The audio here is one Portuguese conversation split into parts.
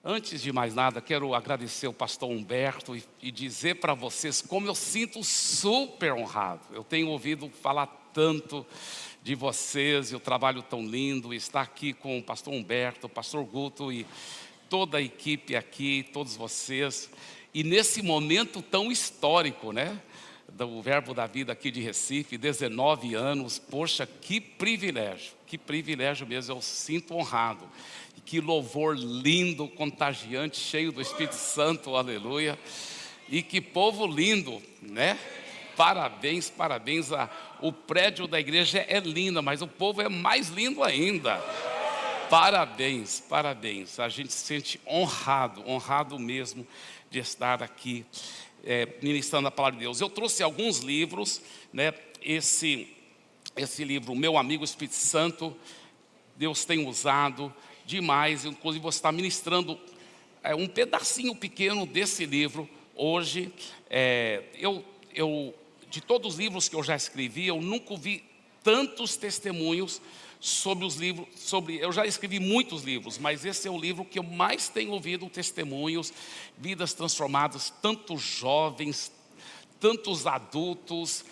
Antes de mais nada, quero agradecer o pastor Humberto e dizer para vocês como eu sinto super honrado. Eu tenho ouvido falar tanto de vocês e o trabalho tão lindo, estar aqui com o pastor Humberto, o pastor Guto e toda a equipe aqui, todos vocês. E nesse momento tão histórico, né? Do Verbo da Vida aqui de Recife, 19 anos, poxa, que privilégio mesmo, eu sinto honrado. Que louvor lindo, contagiante, cheio do Espírito Santo, aleluia. E que povo lindo, né? Parabéns, parabéns. O prédio da igreja é lindo, mas o povo é mais lindo ainda. Parabéns, parabéns. A gente se sente honrado mesmo de estar aqui ministrando a palavra de Deus. Eu trouxe alguns livros, né? Esse livro, Meu Amigo Espírito Santo, Deus tem usado demais. Inclusive você está ministrando um pedacinho pequeno desse livro hoje. De todos os livros que eu já escrevi, eu nunca vi tantos testemunhos sobre os livros. Eu já escrevi muitos livros, mas esse é o livro que eu mais tenho ouvido testemunhos, vidas transformadas, tantos jovens, tantos adultos.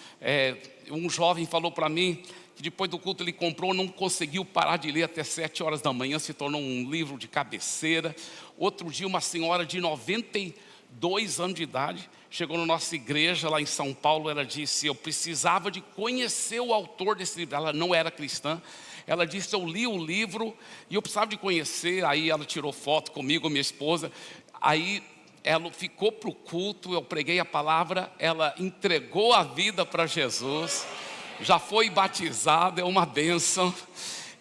Um jovem falou para mim que depois do culto ele comprou, não conseguiu parar de ler até 7 horas da manhã, se tornou um livro de cabeceira. Outro dia uma senhora de 92 anos de idade chegou na nossa igreja lá em São Paulo. Ela disse: eu precisava de conhecer o autor desse livro. Ela não era cristã. Ela disse: eu li o livro e eu precisava de conhecer. Aí ela tirou foto comigo, minha esposa. Aí ela ficou para o culto, eu preguei a palavra, ela entregou a vida para Jesus, já foi batizada, é uma bênção.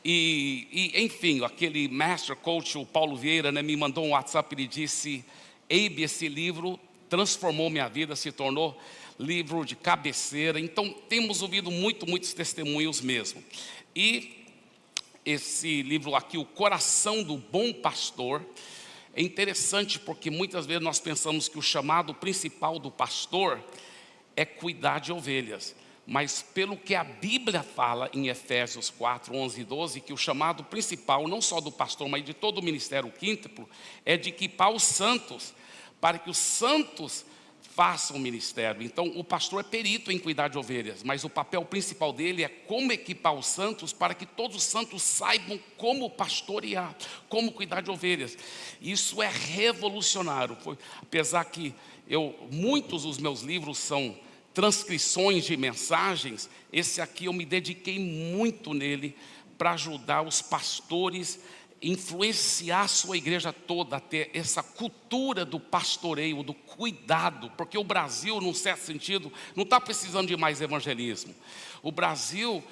Enfim, aquele master coach, o Paulo Vieira, né, me mandou um WhatsApp. Ele disse: Eibe, esse livro transformou minha vida, se tornou livro de cabeceira. Então temos ouvido muitos testemunhos mesmo. E esse livro aqui, O Coração do Bom Pastor, é interessante porque muitas vezes nós pensamos que o chamado principal do pastor é cuidar de ovelhas. Mas pelo que a Bíblia fala em Efésios 4, 11 e 12, que o chamado principal, não só do pastor, mas de todo o ministério quíntuplo, é de equipar os santos, para que os santos façam o ministério. Então o pastor é perito em cuidar de ovelhas, mas o papel principal dele é como equipar os santos, para que todos os santos saibam como pastorear, como cuidar de ovelhas. Isso é revolucionário. Apesar que muitos dos meus livros são transcrições de mensagens, esse aqui eu me dediquei muito nele para ajudar os pastores, influenciar a sua igreja toda a ter essa cultura do pastoreio, do cuidado, porque o Brasil, num certo sentido, não está precisando de mais evangelismo. O Brasil,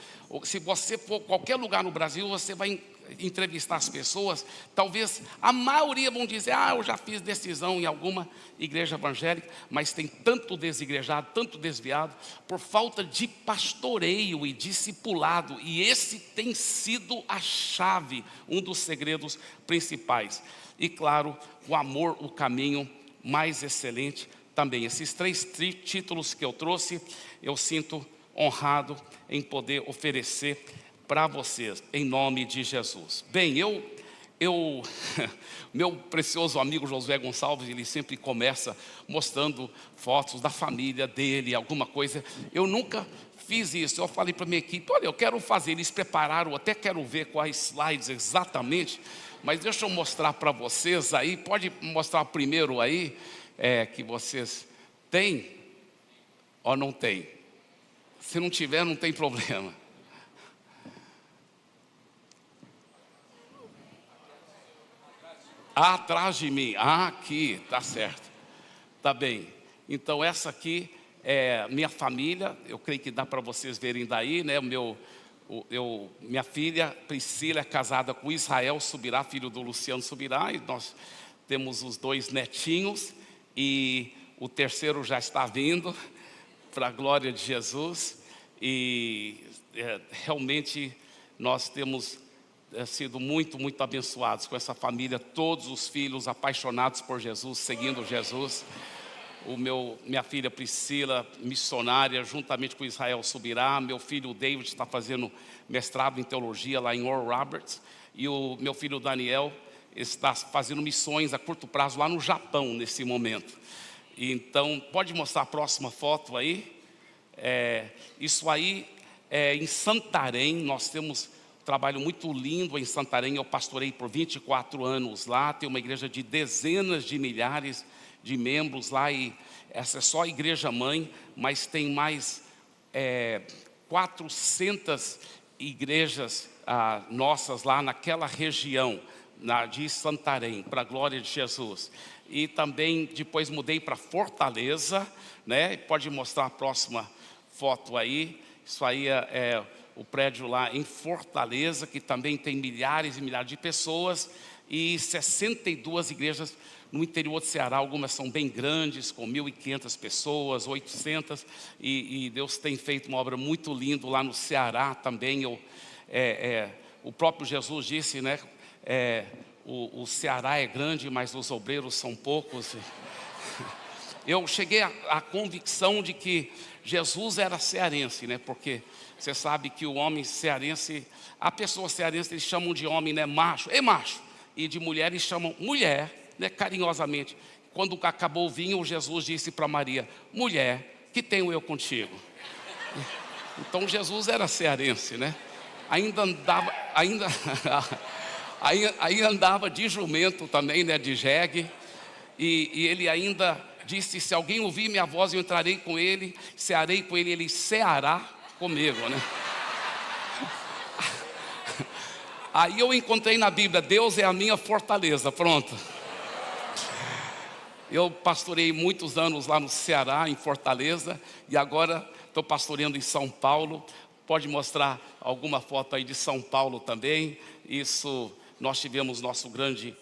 se você for qualquer lugar no Brasil, você vai entrevistar as pessoas, talvez a maioria vão dizer: eu já fiz decisão em alguma igreja evangélica, mas tem tanto desigrejado, tanto desviado, por falta de pastoreio e discipulado. E esse tem sido a chave, um dos segredos principais. E claro, o amor, o caminho mais excelente também. Esses 3 títulos que eu trouxe, eu sinto honrado em poder oferecer para vocês, em nome de Jesus. Bem, meu precioso amigo Josué Gonçalves, ele sempre começa mostrando fotos da família dele, alguma coisa. Eu nunca fiz isso. Eu falei para minha equipe: olha, eu quero fazer. Eles prepararam, até quero ver quais slides exatamente, mas deixa eu mostrar para vocês aí. Pode mostrar primeiro aí, que vocês têm ou não tem. Se não tiver, não tem problema. Atrás de mim, aqui, tá certo, tá bem. Então essa aqui é minha família, eu creio que dá para vocês verem daí, né? Minha filha Priscila é casada com Israel Subirá, filho do Luciano Subirá, e nós temos os 2 netinhos, e o terceiro já está vindo, para a glória de Jesus. E realmente nós temos sido muito abençoados com essa família, todos os filhos apaixonados por Jesus, seguindo Jesus. Minha filha Priscila, missionária, juntamente com Israel Subirá. Meu filho David está fazendo mestrado em teologia lá em Oral Roberts. E o meu filho Daniel, está fazendo missões a curto prazo lá no Japão nesse momento. Então, pode mostrar a próxima foto aí? Isso aí é em Santarém. Nós temos um trabalho muito lindo em Santarém. Eu pastorei por 24 anos lá. Tem uma igreja de dezenas de milhares de membros lá. E essa é só a igreja mãe, mas tem mais 400 igrejas nossas lá naquela região de Santarém, para a glória de Jesus. E também depois mudei para Fortaleza, né? Pode mostrar a próxima foto aí. Isso aí é o prédio lá em Fortaleza, que também tem milhares e milhares de pessoas, e 62 igrejas no interior do Ceará. Algumas são bem grandes, com 1.500 pessoas, 800, e Deus tem feito uma obra muito linda lá no Ceará também. O próprio Jesus disse, né? O Ceará é grande, mas os obreiros são poucos. Eu cheguei à convicção de que Jesus era cearense, né? Porque você sabe que o homem cearense, a pessoa cearense, eles chamam de homem, né? Macho, é macho. E de mulher eles chamam mulher, né? Carinhosamente. Quando acabou o vinho, Jesus disse para Maria: mulher, que tenho eu contigo? Então Jesus era cearense, né? Ainda andava de jumento também, né? De jegue. E ele ainda disse: se alguém ouvir minha voz, eu entrarei com ele, cearei com ele, ele ceará comigo, né? Aí eu encontrei na Bíblia: Deus é a minha fortaleza. Pronto. Eu pastorei muitos anos lá no Ceará, em Fortaleza, e agora estou pastoreando em São Paulo. Pode mostrar alguma foto aí de São Paulo também. Isso, nós tivemos nosso grande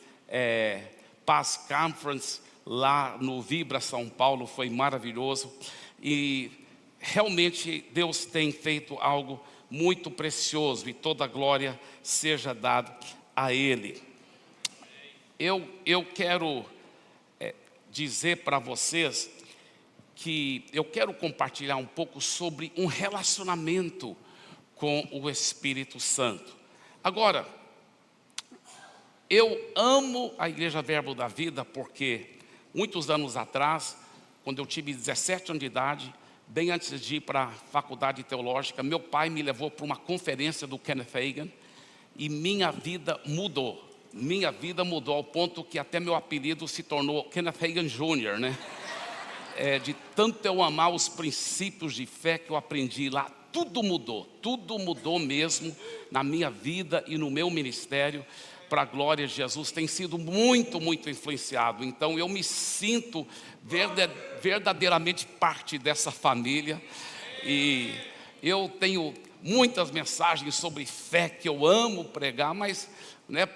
Paz Conference lá no Vibra São Paulo, foi maravilhoso. E realmente Deus tem feito algo muito precioso, e toda a glória seja dada a Ele. Eu quero dizer para vocês que eu quero compartilhar um pouco sobre um relacionamento com o Espírito Santo. Agora, eu amo a Igreja Verbo da Vida porque muitos anos atrás, quando eu tive 17 anos de idade, bem antes de ir para a faculdade teológica, meu pai me levou para uma conferência do Kenneth Hagin e minha vida mudou. Minha vida mudou ao ponto que até meu apelido se tornou Kenneth Hagin Jr., né? De tanto eu amar os princípios de fé que eu aprendi lá, tudo mudou mesmo na minha vida e no meu ministério. Para a glória de Jesus, tem sido muito, muito influenciado. Então eu me sinto verdadeiramente parte dessa família. E eu tenho muitas mensagens sobre fé que eu amo pregar, mas, né,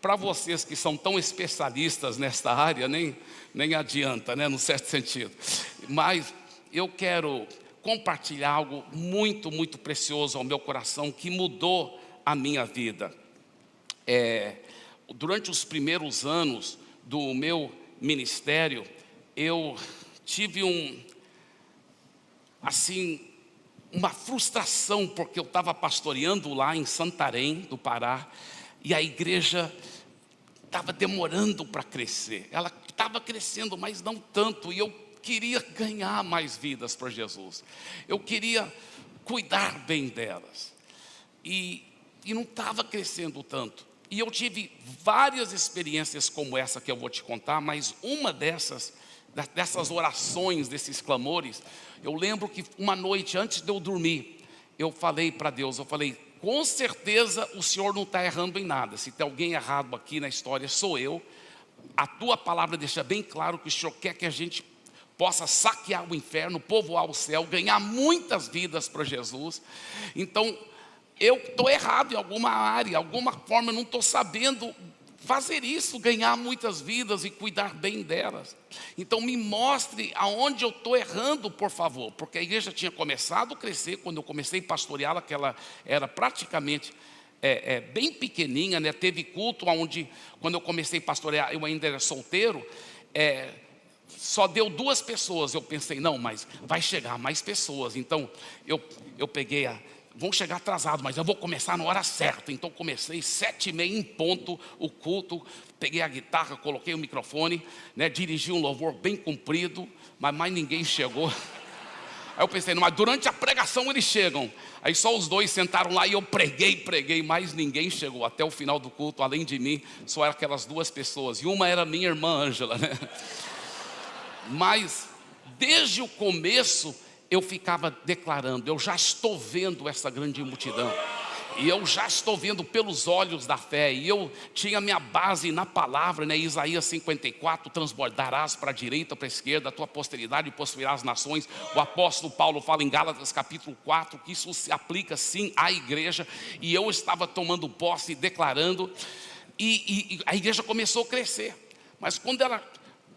para vocês que são tão especialistas nesta área, nem adianta, né, no certo sentido. Mas eu quero compartilhar algo muito, muito precioso ao meu coração, que mudou a minha vida. Durante os primeiros anos do meu ministério, eu tive uma frustração, porque eu estava pastoreando lá em Santarém, do Pará, e a igreja estava demorando para crescer. Ela estava crescendo, mas não tanto, e eu queria ganhar mais vidas para Jesus. Eu queria cuidar bem delas, e não estava crescendo tanto. E eu tive várias experiências como essa que eu vou te contar, mas uma dessas orações, desses clamores, eu lembro que uma noite antes de eu dormir, eu falei para Deus, com certeza o Senhor não está errando em nada. Se tem alguém errado aqui na história, sou eu. A tua palavra deixa bem claro que o Senhor quer que a gente possa saquear o inferno, povoar o céu, ganhar muitas vidas para Jesus. Então, eu estou errado em alguma área, alguma forma, eu não estou sabendo fazer isso, ganhar muitas vidas e cuidar bem delas. Então me mostre aonde eu estou errando, por favor, porque a igreja tinha começado a crescer. Quando eu comecei a pastoreá-la, que ela era praticamente bem pequenininha, né? Teve culto onde, quando eu comecei a pastorear, eu ainda era solteiro, só deu 2 pessoas. Eu pensei, não, mas vai chegar mais pessoas. Então eu peguei vão chegar atrasados, mas eu vou começar na hora certa. Então comecei 7h30 em ponto o culto, peguei a guitarra, coloquei o microfone, né, dirigi um louvor bem comprido, mas mais ninguém chegou. Aí eu pensei, mas durante a pregação eles chegam. Aí só os dois sentaram lá e eu preguei, mas ninguém chegou. Até o final do culto, além de mim, só eram aquelas duas pessoas. E uma era minha irmã Ângela, né? Mas desde o começo eu ficava declarando, eu já estou vendo essa grande multidão. E eu já estou vendo pelos olhos da fé. E eu tinha minha base na palavra, né? Isaías 54, transbordarás para a direita, para a esquerda, a tua posteridade possuirá as nações. O apóstolo Paulo fala em Gálatas capítulo 4, que isso se aplica sim à igreja. E eu estava tomando posse e declarando. E a igreja começou a crescer. Mas quando ela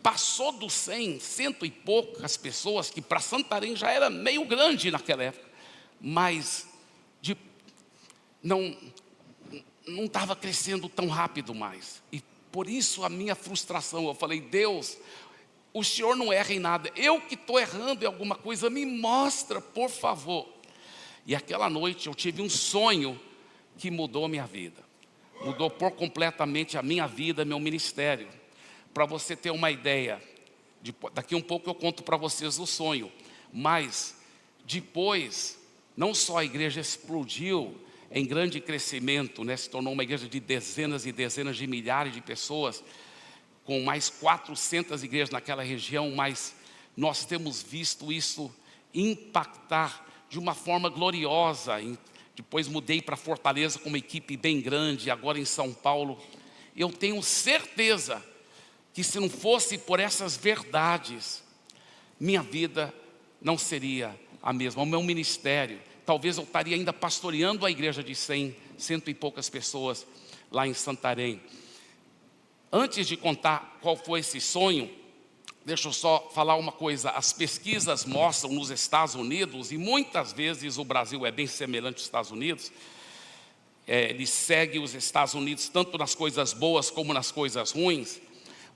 passou dos 100, cento e poucas pessoas, que para Santarém já era meio grande naquela época, mas não estava crescendo tão rápido mais. E por isso a minha frustração, eu falei, Deus, o Senhor não erra em nada, eu que estou errando em alguma coisa, me mostra, por favor. E aquela noite eu tive um sonho que mudou a minha vida, mudou por completamente a minha vida, meu ministério. Para você ter uma ideia, daqui um pouco eu conto para vocês o sonho, mas depois, não só a igreja explodiu em grande crescimento, né? Se tornou uma igreja de dezenas e dezenas de milhares de pessoas, com mais 400 igrejas naquela região, mas nós temos visto isso impactar de uma forma gloriosa. Depois mudei para Fortaleza com uma equipe bem grande, agora em São Paulo. Eu tenho certeza que se não fosse por essas verdades, minha vida não seria a mesma, o meu ministério. Talvez eu estaria ainda pastoreando a igreja de 100, cento e poucas pessoas lá em Santarém. Antes de contar qual foi esse sonho, deixa eu só falar uma coisa. As pesquisas mostram nos Estados Unidos, e muitas vezes o Brasil é bem semelhante aos Estados Unidos, ele segue os Estados Unidos tanto nas coisas boas como nas coisas ruins,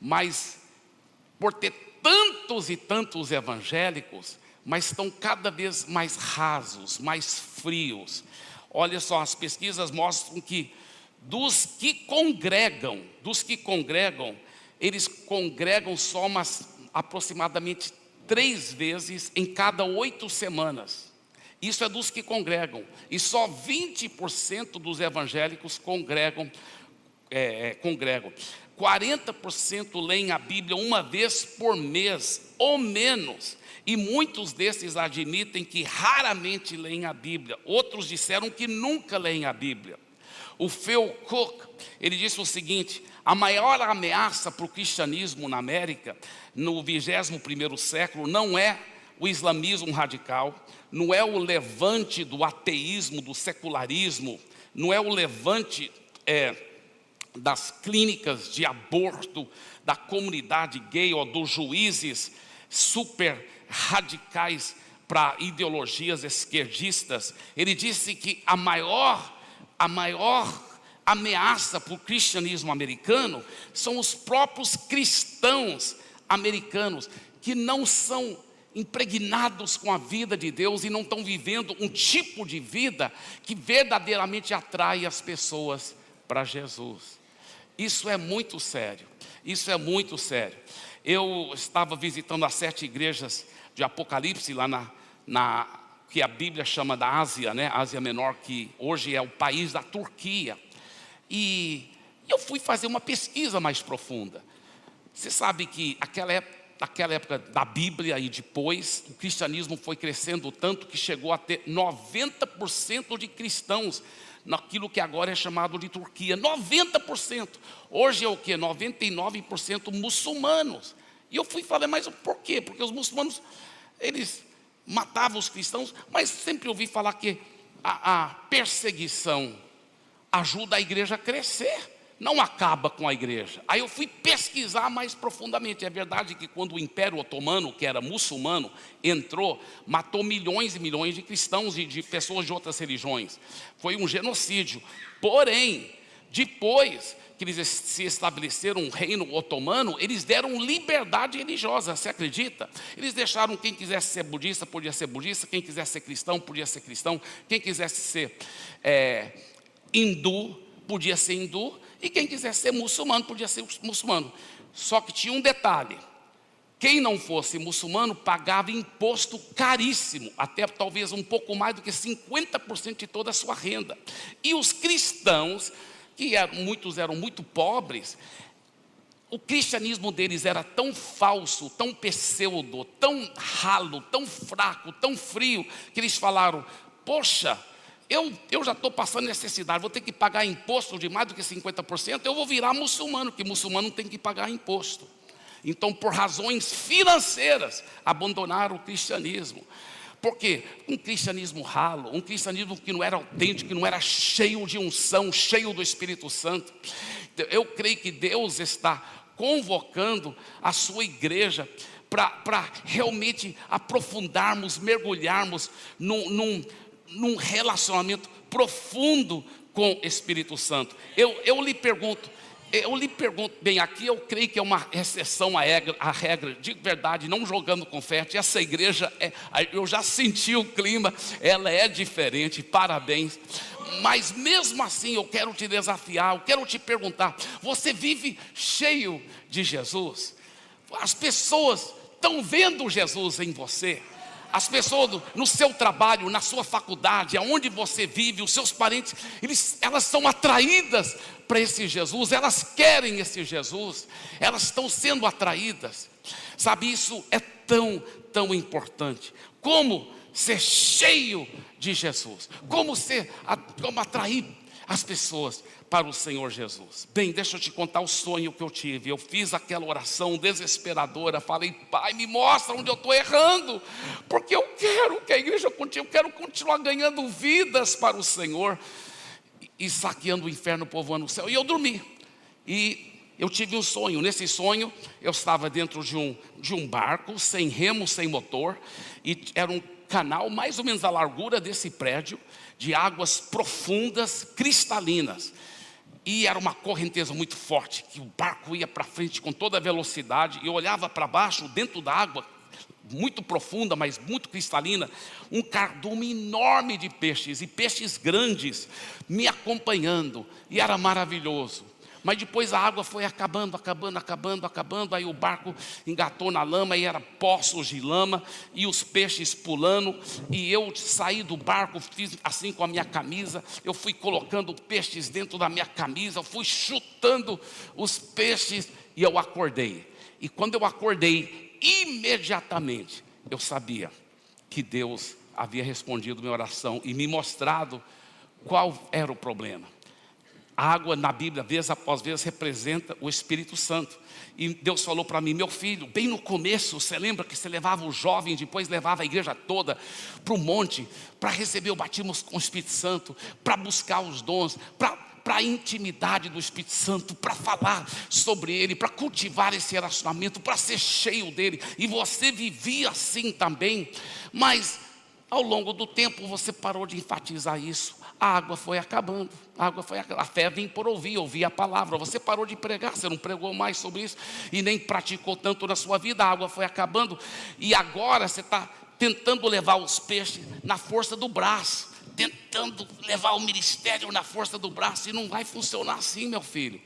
mas por ter tantos e tantos evangélicos, mas estão cada vez mais rasos, mais frios. Olha só, as pesquisas mostram que dos que congregam, eles congregam só aproximadamente 3 vezes em cada 8 semanas. Isso é dos que congregam. E só 20% dos evangélicos congregam. 40% leem a Bíblia uma vez por mês ou menos. E muitos desses admitem que raramente leem a Bíblia. Outros disseram que nunca leem a Bíblia. O Phil Cook, ele disse o seguinte: a maior ameaça para o cristianismo na América, no 21º século, não é o islamismo radical, não é o levante do ateísmo, do secularismo, não é o levante das clínicas de aborto, da comunidade gay ou dos juízes super radicais para ideologias esquerdistas. Ele disse que a maior ameaça para o cristianismo americano são os próprios cristãos americanos, que não são impregnados com a vida de Deus e não estão vivendo um tipo de vida que verdadeiramente atrai as pessoas para Jesus. Isso é muito sério, isso é muito sério. Eu estava visitando as 7 igrejas de Apocalipse lá que a Bíblia chama da Ásia, né? Ásia Menor, que hoje é o país da Turquia. E eu fui fazer uma pesquisa mais profunda. Você sabe que naquela época da Bíblia e depois, o cristianismo foi crescendo tanto que chegou a ter 90% de cristãos naquilo que agora é chamado de Turquia. 90%. Hoje é o que? 99% muçulmanos. E eu fui falar, mas por quê? Porque os muçulmanos, eles matavam os cristãos, mas sempre ouvi falar que a perseguição ajuda a igreja a crescer, não acaba com a igreja. Aí eu fui pesquisar mais profundamente. É verdade que quando o Império Otomano, que era muçulmano, entrou, matou milhões e milhões de cristãos e de pessoas de outras religiões. Foi um genocídio. Porém, depois que eles se estabeleceram um reino otomano, eles deram liberdade religiosa, você acredita? Eles deixaram quem quisesse ser budista, podia ser budista, quem quisesse ser cristão, podia ser cristão, quem quisesse ser hindu, podia ser hindu, e quem quisesse ser muçulmano, podia ser muçulmano. Só que tinha um detalhe: quem não fosse muçulmano pagava imposto caríssimo, até talvez um pouco mais do que 50% de toda a sua renda. E os cristãos, que muitos eram muito pobres, o cristianismo deles era tão falso, tão pseudo, tão ralo, tão fraco, tão frio, que eles falaram: poxa, eu já estou passando necessidade, vou ter que pagar imposto de mais do que 50%, eu vou virar muçulmano, porque muçulmano não tem que pagar imposto. Então, por razões financeiras, abandonaram o cristianismo. Porque um cristianismo ralo, um cristianismo que não era autêntico, que não era cheio de unção, cheio do Espírito Santo. Eu creio que Deus está convocando a sua igreja para realmente aprofundarmos, mergulharmos num relacionamento profundo com o Espírito Santo. Eu lhe pergunto, bem, aqui eu creio que é uma exceção à regra, de verdade, não jogando confete. Essa igreja, eu já senti o clima, ela é diferente, parabéns. Mas mesmo assim eu quero te desafiar, eu quero te perguntar: você vive cheio de Jesus? As pessoas estão vendo Jesus em você? As pessoas no seu trabalho, na sua faculdade, aonde você vive, os seus parentes, elas são atraídas para esse Jesus, elas querem esse Jesus, elas estão sendo atraídas. Sabe, isso é tão importante. Como ser cheio de Jesus? Como atrair as pessoas para o Senhor Jesus? Bem, deixa eu te contar o sonho que eu tive. Eu fiz aquela oração desesperadora, falei: Pai, me mostra onde eu estou errando, porque eu quero que a igreja continue, eu quero continuar ganhando vidas para o Senhor e saqueando o inferno, povoando o céu. E eu dormi, e eu tive um sonho. Nesse sonho eu estava dentro de um barco, sem remo, sem motor, e era um canal mais ou menos a largura desse prédio, de águas profundas, cristalinas. E era uma correnteza muito forte, que o barco ia para frente com toda a velocidade, e eu olhava para baixo, dentro da água, muito profunda, mas muito cristalina, um cardume enorme de peixes, e peixes grandes, me acompanhando, e era maravilhoso. Mas depois a água foi acabando, aí o barco engatou na lama, e era poços de lama, e os peixes pulando, e eu saí do barco, fiz assim com a minha camisa, eu fui colocando peixes dentro da minha camisa, eu fui chutando os peixes, e eu acordei. E quando eu acordei, imediatamente eu sabia que Deus havia respondido minha oração e me mostrado qual era o problema. A água na Bíblia, vez após vez, representa o Espírito Santo. E Deus falou para mim: meu filho, bem no começo, você lembra que você levava os jovens, depois levava a igreja toda para o monte, para receber o batismo com o Espírito Santo, para buscar os dons, para a intimidade do Espírito Santo, para falar sobre Ele, para cultivar esse relacionamento, para ser cheio dEle. E você vivia assim também, mas ao longo do tempo você parou de enfatizar isso. A água foi acabando, a fé vem por ouvir a palavra. Você parou de pregar, você não pregou mais sobre isso, e nem praticou tanto na sua vida. A água foi acabando, e agora você está tentando levar os peixes na força do braço, tentando levar o ministério na força do braço, e não vai funcionar assim, meu filho.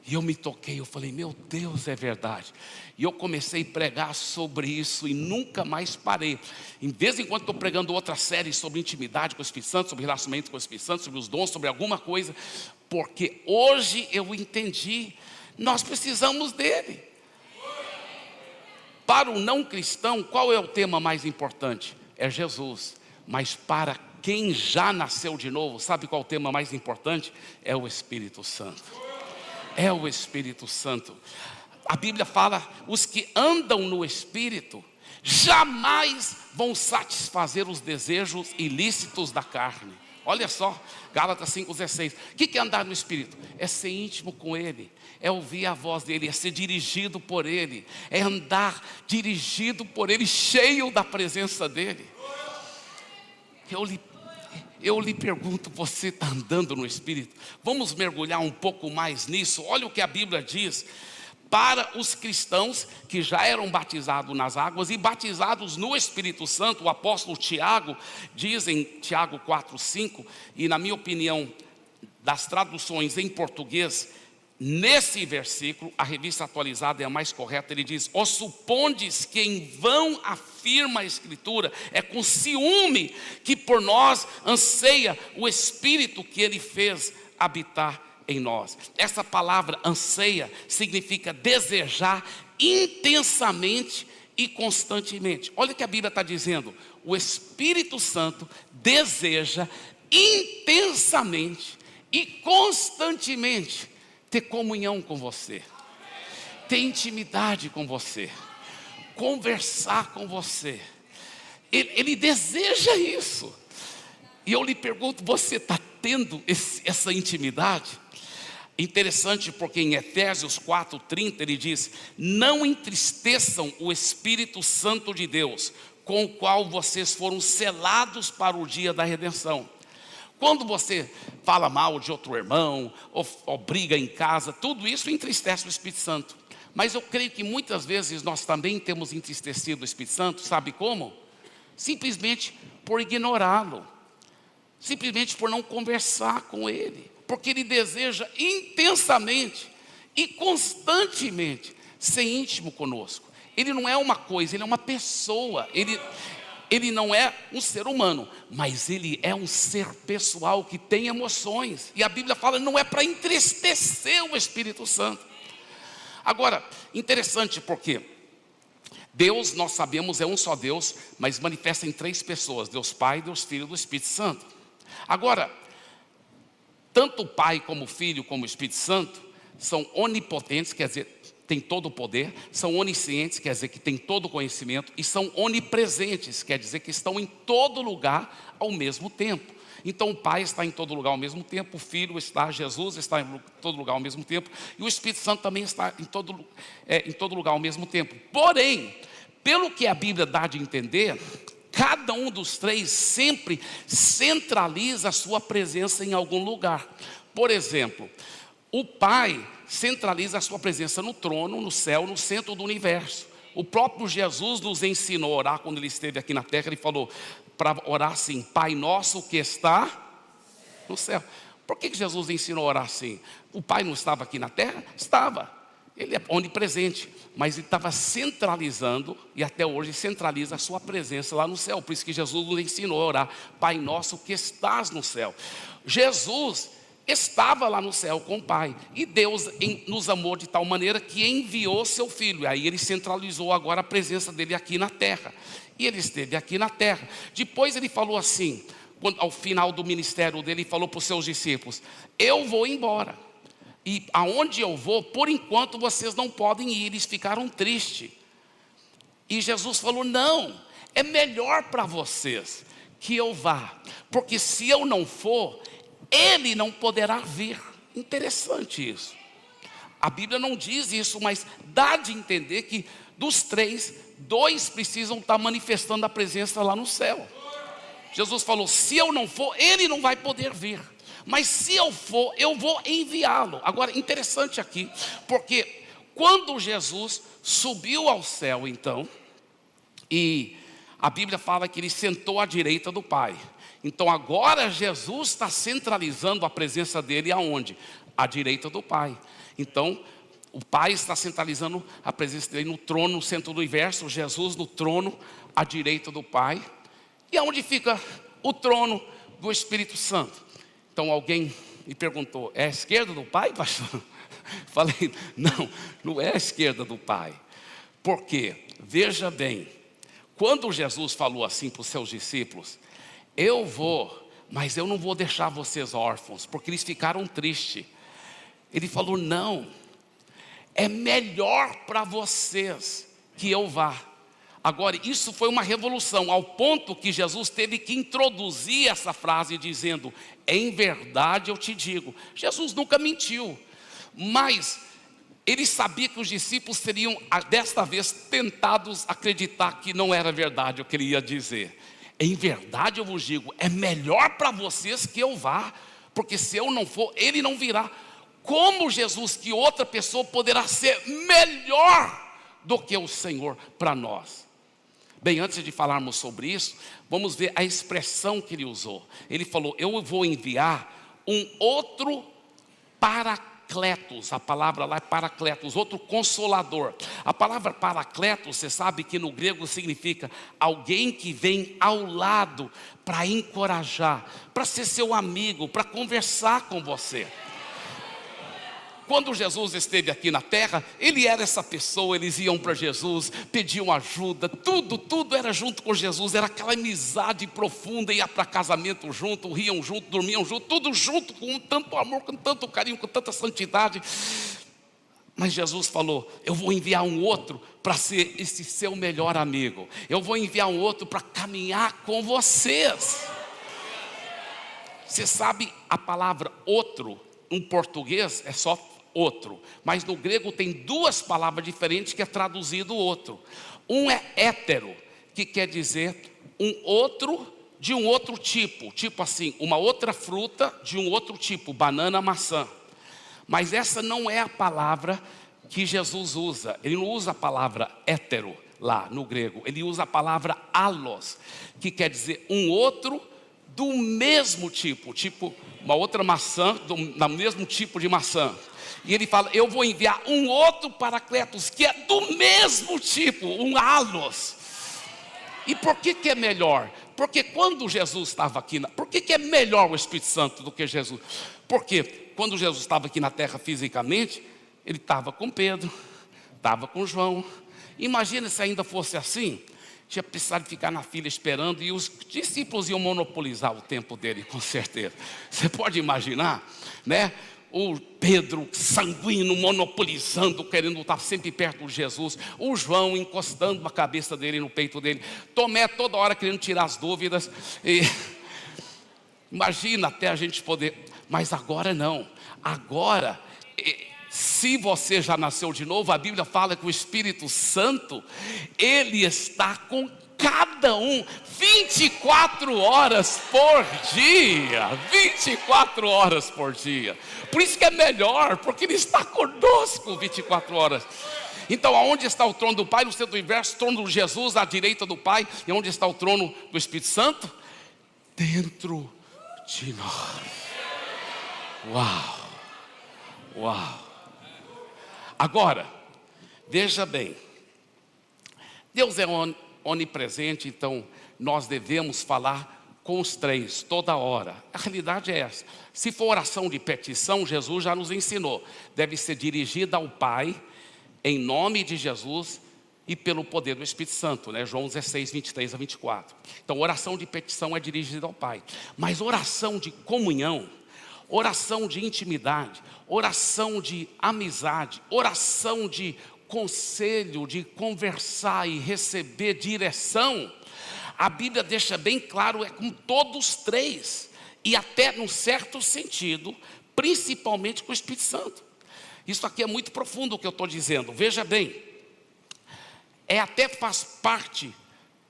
E eu me toquei, eu falei: meu Deus, é verdade. E eu comecei a pregar sobre isso e nunca mais parei. Em vez em quando estou pregando outra série sobre intimidade com o Espírito Santo, sobre relacionamento com o Espírito Santo, sobre os dons, sobre alguma coisa, porque hoje eu entendi, nós precisamos dele. Para o não cristão, qual é o tema mais importante? É Jesus. Mas para quem já nasceu de novo, sabe qual é o tema mais importante? É o Espírito Santo. É o Espírito Santo. A Bíblia fala: os que andam no Espírito jamais vão satisfazer os desejos ilícitos da carne. Olha só, Gálatas 5,16. O que é andar no Espírito? É ser íntimo com Ele, é ouvir a voz dEle, é ser dirigido por Ele, é andar dirigido por Ele, cheio da presença dEle. eu lhe pergunto, você está andando no Espírito? Vamos mergulhar um pouco mais nisso. Olha o que a Bíblia diz para os cristãos que já eram batizados nas águas e batizados no Espírito Santo. O apóstolo Tiago diz em Tiago 4:5, e na minha opinião, das traduções em português, nesse versículo, a Revista Atualizada é a mais correta. Ele diz: "Ou supondes que em vão afirma a Escritura, é com ciúme que por nós anseia o Espírito que Ele fez habitar em nós." Essa palavra anseia significa desejar intensamente e constantemente. Olha o que a Bíblia está dizendo: o Espírito Santo deseja intensamente e constantemente ter comunhão com você, ter intimidade com você, conversar com você. Ele deseja isso. E eu lhe pergunto, você está tendo essa intimidade? Interessante, porque em Efésios 4:30 ele diz: "Não entristeçam o Espírito Santo de Deus, com o qual vocês foram selados para o dia da redenção." Quando você fala mal de outro irmão, ou briga em casa, tudo isso entristece o Espírito Santo. Mas eu creio que muitas vezes nós também temos entristecido o Espírito Santo. Sabe como? Simplesmente por ignorá-lo, simplesmente por não conversar com Ele, porque Ele deseja intensamente e constantemente ser íntimo conosco. Ele não é uma coisa, Ele é uma pessoa. Ele não é um ser humano, mas Ele é um ser pessoal que tem emoções. E a Bíblia fala, não é para entristecer o Espírito Santo. Agora, interessante, porque Deus, nós sabemos, é um só Deus, mas manifesta em três pessoas: Deus Pai, Deus Filho e Deus Espírito Santo. Agora, tanto o Pai como o Filho como o Espírito Santo são onipotentes, quer dizer, tem todo o poder. São oniscientes, quer dizer que tem todo o conhecimento. E são onipresentes, quer dizer que estão em todo lugar ao mesmo tempo. Então o Pai está em todo lugar ao mesmo tempo, o Filho está, Jesus está em todo lugar ao mesmo tempo, e o Espírito Santo também está em todo lugar ao mesmo tempo. Porém, pelo que a Bíblia dá de entender, cada um dos três sempre centraliza a sua presença em algum lugar. Por exemplo, o Pai centraliza a sua presença no trono, no céu, no centro do universo. O próprio Jesus nos ensinou a orar quando Ele esteve aqui na terra. Ele falou para orar assim: Pai nosso que está no céu. Por que Jesus ensinou a orar assim? O Pai não estava aqui na terra? Estava. Ele é onipresente, mas Ele estava centralizando, e até hoje centraliza a sua presença lá no céu. Por isso que Jesus nos ensinou a orar: Pai nosso que estás no céu. Jesus estava lá no céu com o Pai, e Deus nos amou de tal maneira que enviou seu Filho. E aí Ele centralizou agora a presença dEle aqui na terra, e Ele esteve aqui na terra. Depois Ele falou assim, ao final do ministério dEle, Ele falou para os seus discípulos: eu vou embora, e aonde eu vou, por enquanto vocês não podem ir. Eles ficaram tristes, e Jesus falou: não, é melhor para vocês que eu vá, porque se eu não for, Ele não poderá vir. Interessante isso. A Bíblia não diz isso, mas dá de entender que dos três, dois precisam estar manifestando a presença lá no céu. Jesus falou: se eu não for, Ele não vai poder vir, mas se eu for, eu vou enviá-lo. Agora, interessante aqui, porque quando Jesus subiu ao céu, então, e a Bíblia fala que Ele sentou à direita do Pai. Então agora Jesus está centralizando a presença dEle aonde? À direita do Pai. Então o Pai está centralizando a presença dEle no trono, no centro do universo. Jesus no trono, à direita do Pai. E aonde fica o trono do Espírito Santo? Então alguém me perguntou: é a esquerda do Pai, pastor? Falei: não, não é a esquerda do Pai. Por quê? Veja bem, quando Jesus falou assim para os seus discípulos: eu vou, mas eu não vou deixar vocês órfãos, porque eles ficaram tristes. Ele falou: não, é melhor para vocês que eu vá. Agora, isso foi uma revolução, ao ponto que Jesus teve que introduzir essa frase dizendo: em verdade eu te digo. Jesus nunca mentiu, mas Ele sabia que os discípulos seriam desta vez tentados a acreditar que não era verdade o que Ele ia dizer. Em verdade eu vos digo, é melhor para vocês que eu vá, porque se eu não for, ele não virá. Como Jesus, que outra pessoa poderá ser melhor do que o Senhor para nós? Bem, antes de falarmos sobre isso, vamos ver a expressão que ele usou. Ele falou, eu vou enviar um outro Paracletos. A palavra lá é Paracletos, outro consolador. A palavra Paracletos, você sabe que no grego significa alguém que vem ao lado para encorajar, para ser seu amigo, para conversar com você. Quando Jesus esteve aqui na terra, ele era essa pessoa, eles iam para Jesus, pediam ajuda, tudo era junto com Jesus, era aquela amizade profunda, ia para casamento junto, riam junto, dormiam junto, tudo junto, com tanto amor, com tanto carinho, com tanta santidade. Mas Jesus falou, eu vou enviar um outro para ser esse seu melhor amigo, eu vou enviar um outro para caminhar com vocês. Você sabe a palavra outro, em português é só outro, mas no grego tem duas palavras diferentes que é traduzido outro. Um é hétero, que quer dizer um outro de um outro tipo, tipo assim, uma outra fruta de um outro tipo, banana, maçã. Mas essa não é a palavra que Jesus usa. Ele não usa a palavra hétero lá no grego, ele usa a palavra allos, que quer dizer um outro do mesmo tipo, tipo uma outra maçã, do mesmo tipo de maçã. E ele fala, eu vou enviar um outro Paracletos, que é do mesmo tipo, um allos. E por que é melhor? Porque quando Jesus estava aqui, por que é melhor o Espírito Santo do que Jesus? Porque quando Jesus estava aqui na terra fisicamente, ele estava com Pedro, estava com João. Imagina se ainda fosse assim, tinha precisado ficar na fila esperando, e os discípulos iam monopolizar o tempo dele, com certeza. Você pode imaginar, né? O Pedro sanguíneo, monopolizando, querendo estar sempre perto de Jesus. O João encostando a cabeça dele no peito dele. Tomé toda hora querendo tirar as dúvidas. E imagina até a gente poder. Mas agora não. Agora, se você já nasceu de novo, a Bíblia fala que o Espírito Santo, ele está com cada um 24 horas por dia. 24 horas por dia. Por isso que é melhor, porque ele está conosco 24 horas. Então, aonde está o trono do Pai? No centro do universo, o trono de Jesus à direita do Pai. E onde está o trono do Espírito Santo? Dentro de nós. Uau! Uau! Agora, veja bem. Deus é onipresente, então nós devemos falar com os três, toda hora. A realidade é essa. Se for oração de petição, Jesus já nos ensinou. Deve ser dirigida ao Pai, em nome de Jesus e pelo poder do Espírito Santo, né? João 16, 23 a 24. Então, oração de petição é dirigida ao Pai. Mas oração de comunhão, oração de intimidade, oração de amizade, oração de conselho, de conversar e receber direção, a Bíblia deixa bem claro, é com todos três, e até num certo sentido, principalmente com o Espírito Santo. Isso aqui é muito profundo o que eu estou dizendo, veja bem, até faz parte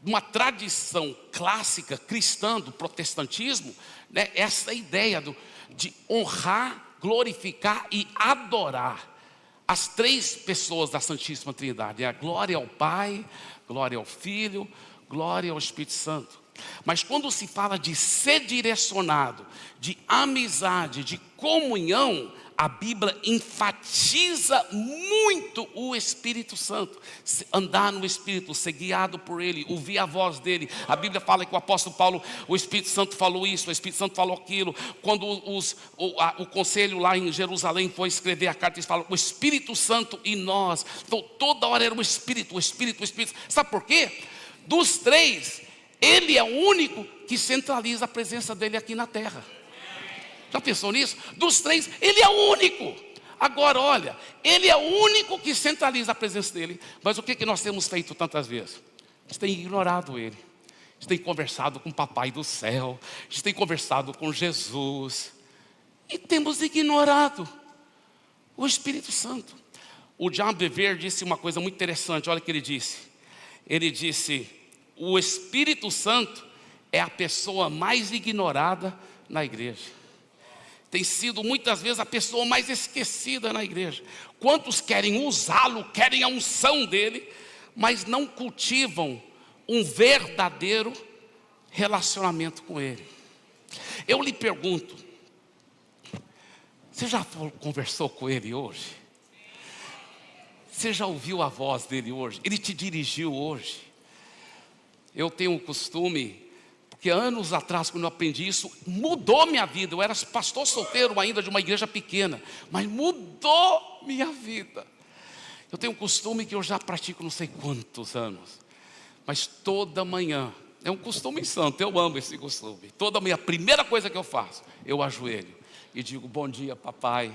de uma tradição clássica cristã do protestantismo, né, essa ideia de honrar, glorificar e adorar as três pessoas da Santíssima Trindade. A glória ao Pai, glória ao Filho, glória ao Espírito Santo. Mas quando se fala de ser direcionado, de amizade, de comunhão, a Bíblia enfatiza muito o Espírito Santo. Andar no Espírito, ser guiado por Ele, ouvir a voz dEle. A Bíblia fala que o apóstolo Paulo, o Espírito Santo falou isso, o Espírito Santo falou aquilo. Quando o conselho lá em Jerusalém foi escrever a carta, eles falam, o Espírito Santo e nós. Então toda hora era o Espírito, o Espírito, o Espírito. Sabe por quê? Dos três, Ele é o único que centraliza a presença dEle aqui na terra. Já pensou nisso? Dos três, Ele é o único. Agora olha, Ele é o único que centraliza a presença dEle. Mas o que nós temos feito tantas vezes? A gente tem ignorado Ele. A gente tem conversado com o Papai do céu. A gente tem conversado com Jesus. E temos ignorado o Espírito Santo. O John Bevere disse uma coisa muito interessante. Olha o que ele disse. Ele disse, o Espírito Santo é a pessoa mais ignorada na igreja. Tem sido muitas vezes a pessoa mais esquecida na igreja. Quantos querem usá-lo, querem a unção dele, mas não cultivam um verdadeiro relacionamento com ele. Eu lhe pergunto, você já conversou com ele hoje? Você já ouviu a voz dele hoje? Ele te dirigiu hoje? Eu tenho um costume, porque anos atrás, quando eu aprendi isso, mudou minha vida. Eu era pastor solteiro ainda de uma igreja pequena, mas mudou minha vida. Eu tenho um costume que eu já pratico não sei quantos anos, mas toda manhã, é um costume santo, eu amo esse costume. Toda manhã, a primeira coisa que eu faço, eu ajoelho e digo: bom dia, papai,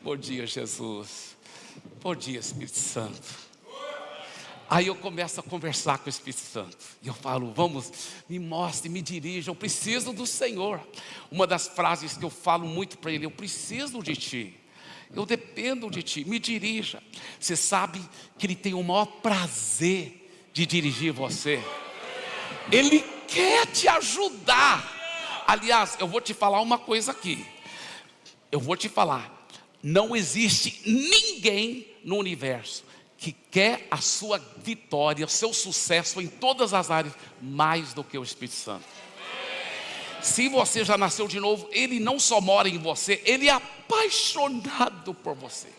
bom dia, Jesus, bom dia, Espírito Santo. Aí eu começo a conversar com o Espírito Santo. E eu falo: vamos, me mostre, me dirija, eu preciso do Senhor. Uma das frases que eu falo muito para ele: eu preciso de Ti. Eu dependo de Ti, me dirija. Você sabe que Ele tem o maior prazer de dirigir você. Ele quer te ajudar. Aliás, eu vou te falar uma coisa aqui. Eu vou te falar. Não existe ninguém no universo que quer a sua vitória, o seu sucesso em todas as áreas, mais do que o Espírito Santo. Se você já nasceu de novo, Ele não só mora em você, Ele é apaixonado por você.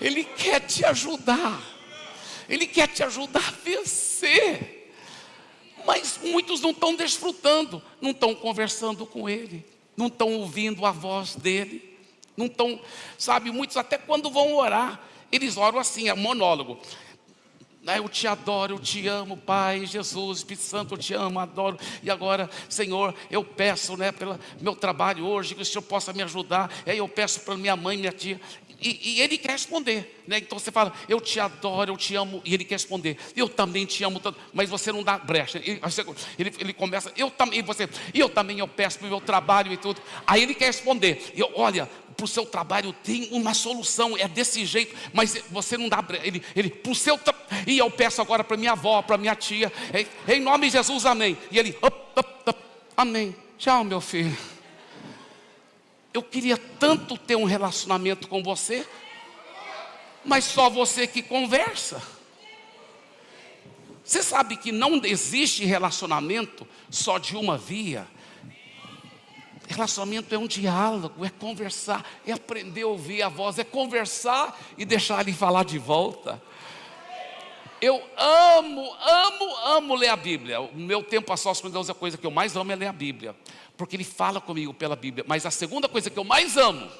Ele quer te ajudar. Ele quer te ajudar a vencer. Mas muitos não estão desfrutando, não estão conversando com Ele, não estão ouvindo a voz dEle, não estão, sabe, muitos até quando vão orar, eles oram assim, é monólogo. Eu te adoro, eu te amo, Pai, Jesus, Espírito Santo, eu te amo, adoro. E agora, Senhor, eu peço, pelo meu trabalho hoje, que o Senhor possa me ajudar. Eu peço para minha mãe, minha tia. E Ele quer responder, Então você fala: eu te adoro, eu te amo. E Ele quer responder: eu também te amo tanto. Mas você não dá brecha. Ele começa: eu também, eu peço para o meu trabalho e tudo. Aí Ele quer responder: olha, para o seu trabalho tem uma solução, é desse jeito, mas você não dá brecha. Ele para o seu e eu peço agora para minha avó, para minha tia, em nome de Jesus, amém. E ele: amém. Tchau, meu filho. Eu queria tanto ter um relacionamento com você, mas só você que conversa. Você sabe que não existe relacionamento só de uma via. Relacionamento é um diálogo, é conversar, é aprender a ouvir a voz, é conversar e deixar Ele falar de volta. Eu amo ler a Bíblia. O meu tempo a sós com Deus, a coisa que eu mais amo é ler a Bíblia, porque Ele fala comigo pela Bíblia. Mas a segunda coisa que eu mais amo,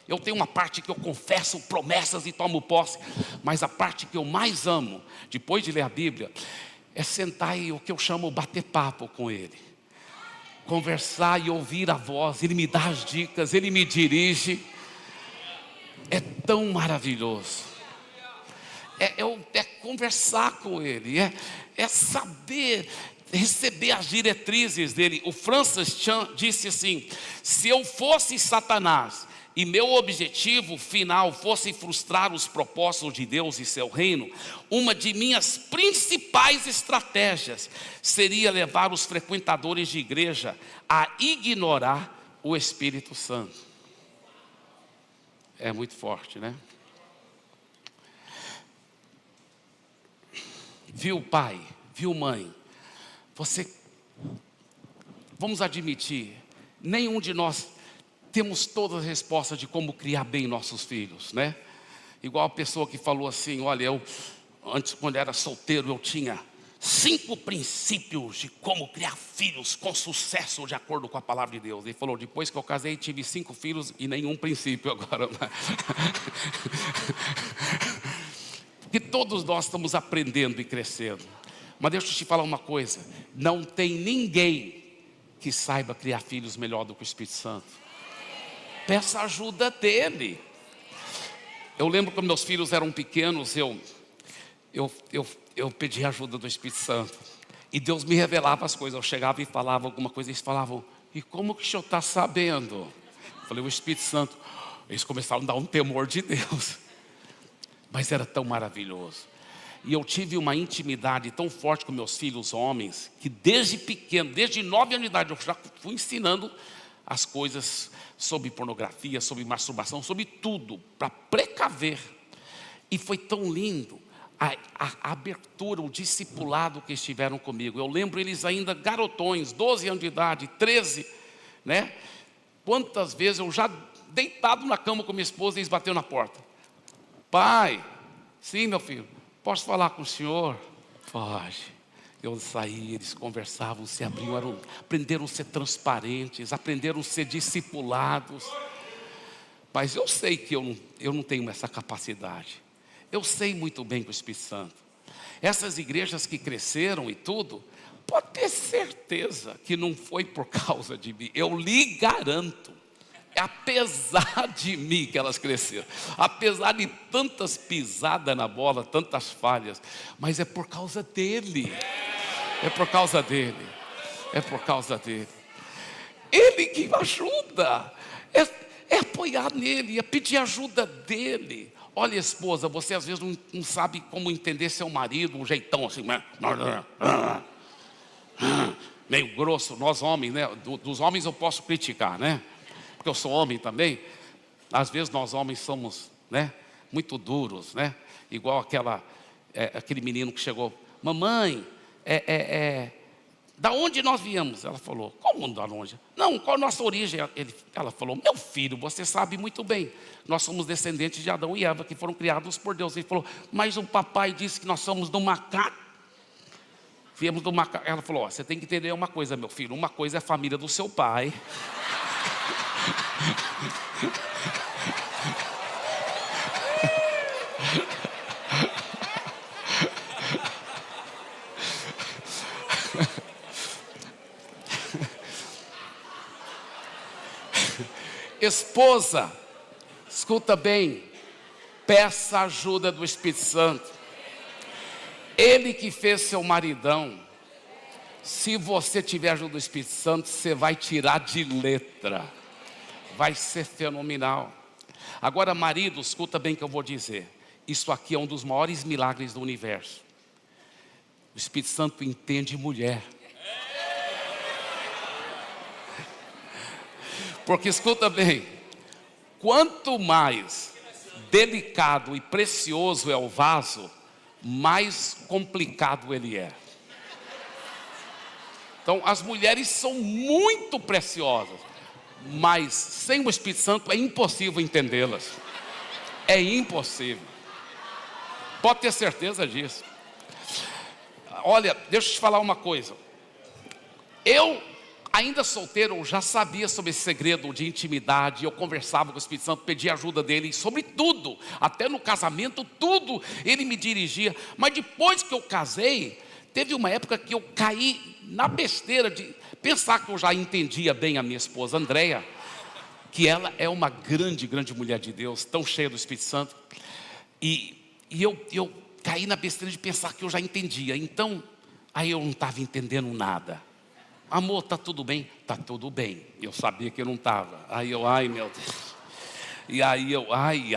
eu tenho uma parte que eu confesso promessas e tomo posse, mas a parte que eu mais amo, depois de ler a Bíblia, é sentar e o que eu chamo bater papo com Ele, conversar e ouvir a voz. Ele me dá as dicas, Ele me dirige. É tão maravilhoso. É conversar com Ele, é saber receber as diretrizes dEle. O Francis Chan disse assim: se eu fosse Satanás e meu objetivo final fosse frustrar os propósitos de Deus e seu reino, uma de minhas principais estratégias seria levar os frequentadores de igreja a ignorar o Espírito Santo. É muito forte, Viu, pai? Viu, mãe? Vamos admitir, nenhum de nós temos todas as respostas de como criar bem nossos filhos, Igual a pessoa que falou assim: olha, antes, quando era solteiro, eu tinha 5 princípios de como criar filhos com sucesso, de acordo com a palavra de Deus. Ele falou: depois que eu casei, tive 5 filhos e nenhum princípio agora. Que todos nós estamos aprendendo e crescendo. Mas deixa eu te falar uma coisa: não tem ninguém que saiba criar filhos melhor do que o Espírito Santo. Peça ajuda dEle. Eu lembro quando meus filhos eram pequenos, eu pedi ajuda do Espírito Santo, e Deus me revelava as coisas. Eu chegava e falava alguma coisa, eles falavam: e como que o senhor está sabendo? Eu falei: o Espírito Santo. Eles começaram a dar um temor de Deus. Mas era tão maravilhoso. E eu tive uma intimidade tão forte com meus filhos homens, que desde pequeno, desde 9 anos de idade, eu já fui ensinando as coisas sobre pornografia, sobre masturbação, sobre tudo, para precaver. E foi tão lindo a abertura, o discipulado que estiveram comigo. Eu lembro eles ainda garotões, 12 anos de idade, 13, né? Quantas vezes eu já deitado na cama com minha esposa e eles bateram na porta. Pai, sim meu filho, posso falar com o senhor? Pode. Eu saí, eles conversavam, se abriam, aprenderam a ser transparentes, aprenderam a ser discipulados. Mas eu sei que eu não tenho essa capacidade. Eu sei muito bem com o Espírito Santo. Essas igrejas que cresceram e tudo, pode ter certeza que não foi por causa de mim. Eu lhe garanto. Apesar de mim que elas cresceram, apesar de tantas pisadas na bola, tantas falhas, mas é por causa dele, é por causa dele, é por causa dele. Ele que ajuda, é apoiar nele, é pedir ajuda dele. Olha, esposa, você às vezes não sabe como entender seu marido, um jeitão assim, né? Meio grosso. Nós homens, né? Dos homens eu posso criticar, né? Porque eu sou homem também. Às vezes nós homens somos, né, muito duros, né? Igual aquele menino que chegou: mamãe, da onde nós viemos? Ela falou: como da onde? Não, qual a nossa origem? Ela falou: meu filho, você sabe muito bem, nós somos descendentes de Adão e Eva, que foram criados por Deus. Ele falou: mas o papai disse que nós somos do macaco. Viemos do macaco. Ela falou: você tem que entender uma coisa, meu filho, uma coisa é a família do seu pai, esposa, escuta bem, peça a ajuda do Espírito Santo. Ele que fez seu maridão. Se você tiver a ajuda do Espírito Santo, você vai tirar de letra, vai ser fenomenal. Agora, marido, escuta bem o que eu vou dizer. Isso aqui é um dos maiores milagres do universo. O Espírito Santo entende mulher. Porque escuta bem, quanto mais delicado e precioso é o vaso, mais complicado ele é. Então as mulheres são muito preciosas, mas sem o Espírito Santo é impossível entendê-las. É impossível. Pode ter certeza disso. Olha, deixa eu te falar uma coisa. Eu, ainda solteiro, eu já sabia sobre esse segredo de intimidade. Eu conversava com o Espírito Santo, pedia ajuda dele sobre tudo, até no casamento, tudo ele me dirigia. Mas depois que eu casei, teve uma época que eu caí na besteira de pensar que eu já entendia bem a minha esposa Andréia, que ela é uma grande, grande mulher de Deus, tão cheia do Espírito Santo. E eu caí na besteira de pensar que eu já entendia. Então, aí eu não estava entendendo nada. Amor, está tudo bem? Está tudo bem. Eu sabia que eu não estava. Aí eu, ai meu Deus. E aí eu, ai,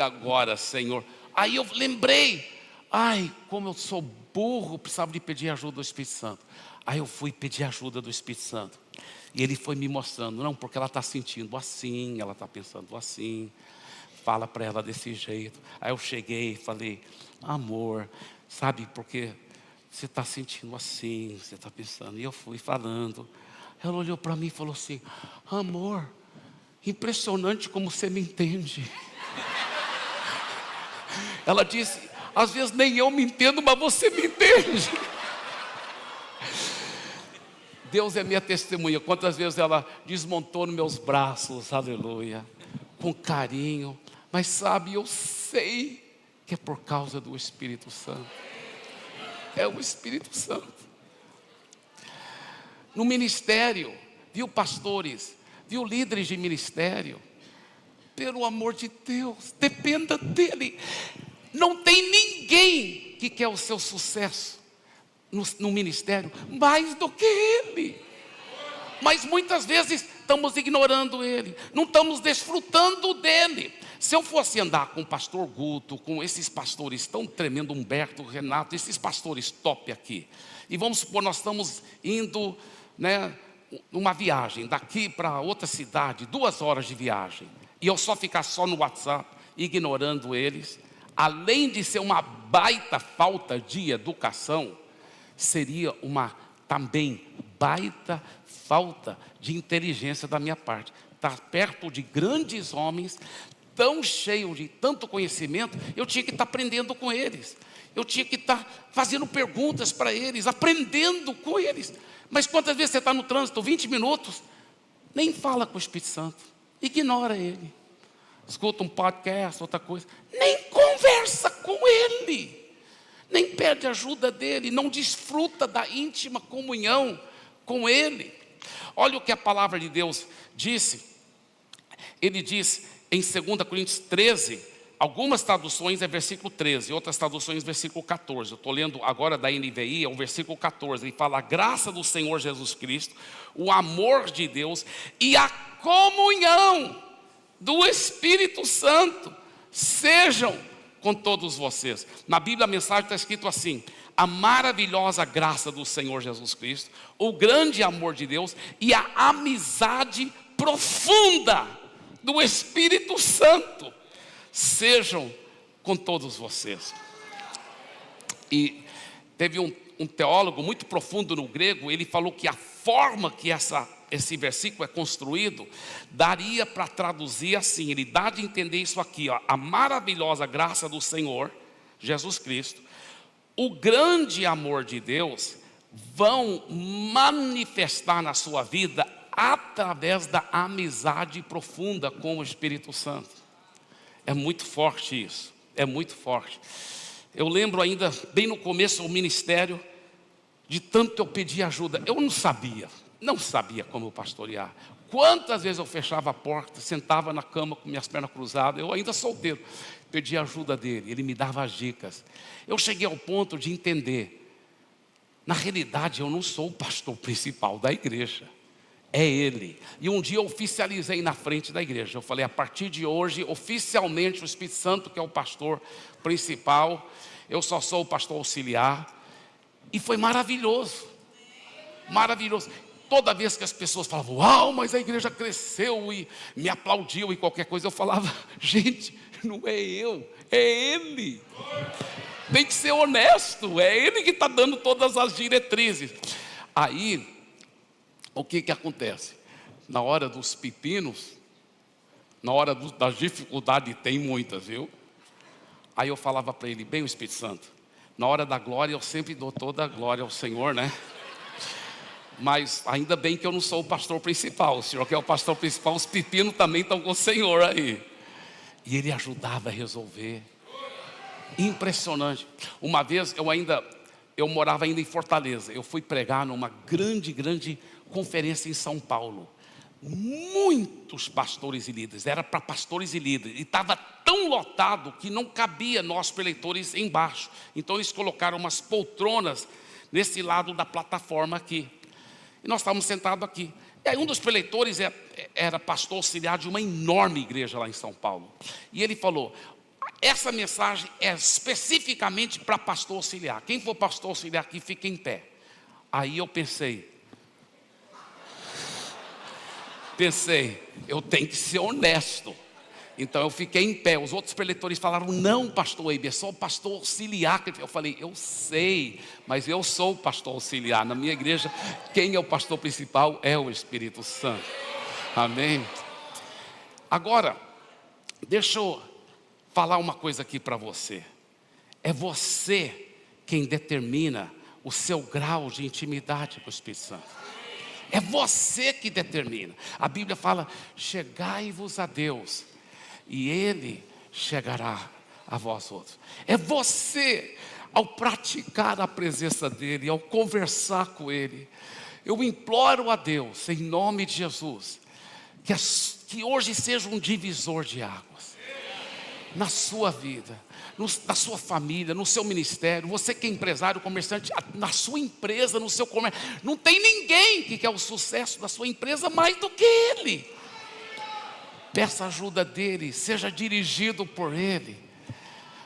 agora Senhor. Aí eu lembrei, ai, como eu sou burro, precisava de pedir ajuda do Espírito Santo. Aí eu fui pedir ajuda do Espírito Santo. E ele foi me mostrando, não, porque ela está sentindo assim, ela está pensando assim. Fala para ela desse jeito. Aí eu cheguei e falei, amor, sabe, porque você está sentindo assim, você está pensando. E eu fui falando. Ela olhou para mim e falou assim, amor, impressionante como você me entende. Ela disse, às vezes nem eu me entendo, mas você me entende. Deus é minha testemunha. Quantas vezes ela desmontou nos meus braços, aleluia, com carinho. Mas sabe, eu sei que é por causa do Espírito Santo. É o Espírito Santo. No ministério, viu pastores, viu líderes de ministério, pelo amor de Deus, dependa dele. Não tem ninguém que quer o seu sucesso no ministério mais do que ele. Mas muitas vezes estamos ignorando ele, não estamos desfrutando dele. Se eu fosse andar com o pastor Guto, com esses pastores tão tremendo, Humberto, Renato, esses pastores top aqui, e vamos supor, nós estamos indo, né, numa viagem, daqui para outra cidade, 2 horas de viagem, e eu só ficar só no WhatsApp, ignorando eles, além de ser uma baita falta de educação, seria uma também baita falta de inteligência da minha parte. Estar perto de grandes homens, tão cheios de tanto conhecimento, eu tinha que estar aprendendo com eles. Eu tinha que estar fazendo perguntas para eles, aprendendo com eles. Mas quantas vezes você está no trânsito, 20 minutos, nem fala com o Espírito Santo, ignora ele. Escuta um podcast, outra coisa, nem conversa com ele, nem pede ajuda dele, não desfruta da íntima comunhão com ele. Olha o que a palavra de Deus disse. Ele diz em 2 Coríntios 13, algumas traduções é versículo 13, outras traduções versículo 14. Eu estou lendo agora da NVI, é o versículo 14. Ele fala: a graça do Senhor Jesus Cristo, o amor de Deus e a comunhão do Espírito Santo sejam com todos vocês. Na Bíblia a mensagem está escrito assim: a maravilhosa graça do Senhor Jesus Cristo, o grande amor de Deus e a amizade profunda do Espírito Santo sejam com todos vocês. E teve um teólogo muito profundo no grego, ele falou que a forma que esse versículo é construído, daria para traduzir assim, ele dá de entender isso aqui, ó, a maravilhosa graça do Senhor Jesus Cristo, o grande amor de Deus, vão manifestar na sua vida através da amizade profunda com o Espírito Santo. É muito forte isso, é muito forte. Eu lembro ainda, bem no começo do ministério, de tanto eu pedir ajuda, eu não sabia como pastorear. Quantas vezes eu fechava a porta, sentava na cama com minhas pernas cruzadas, eu ainda solteiro, pedia ajuda dele, ele me dava as dicas. Eu cheguei ao ponto de entender, na realidade eu não sou o pastor principal da igreja, é ele. E um dia eu oficializei na frente da igreja, eu falei: a partir de hoje, oficialmente o Espírito Santo que é o pastor principal, eu só sou o pastor auxiliar. E foi maravilhoso, maravilhoso. Toda vez que as pessoas falavam: uau, mas a igreja cresceu, e me aplaudiam e qualquer coisa, eu falava: gente, não é eu, é ele. Tem que ser honesto, é ele que está dando todas as diretrizes. Aí, o que acontece? Na hora dos pepinos, na hora das dificuldades, tem muitas, viu? Aí eu falava para ele: bem, o Espírito Santo, na hora da glória eu sempre dou toda a glória ao Senhor, né? Mas ainda bem que eu não sou o pastor principal. O senhor que é o pastor principal, os pepinos também estão com o Senhor aí. E ele ajudava a resolver. Impressionante. Uma vez eu morava ainda em Fortaleza. Eu fui pregar numa grande conferência em São Paulo. Muitos pastores e líderes, era para pastores e líderes, e estava tão lotado que não cabia nós preleitores embaixo. Então eles colocaram umas poltronas nesse lado da plataforma aqui, e nós estávamos sentados aqui. E aí um dos preleitores era pastor auxiliar de uma enorme igreja lá em São Paulo, e ele falou: essa mensagem é especificamente para pastor auxiliar, quem for pastor auxiliar aqui fica em pé. Aí eu pensei, eu tenho que ser honesto. Então eu fiquei em pé. Os outros preletores falaram: não, pastor Eibe, é só o pastor auxiliar. Eu falei: eu sei, mas eu sou o pastor auxiliar. Na minha igreja, quem é o pastor principal é o Espírito Santo. Amém? Agora, deixa eu falar uma coisa aqui para você. É você quem determina o seu grau de intimidade com o Espírito Santo. É você que determina. A Bíblia fala: chegai-vos a Deus, e Ele chegará a vós outros. É você, ao praticar a presença dEle, ao conversar com Ele. Eu imploro a Deus, em nome de Jesus, que hoje seja um divisor de águas na sua vida, na sua família, no seu ministério. Você que é empresário, comerciante, na sua empresa, no seu comércio, não tem ninguém que quer o sucesso da sua empresa mais do que ele. peça ajuda dele, seja dirigido por ele.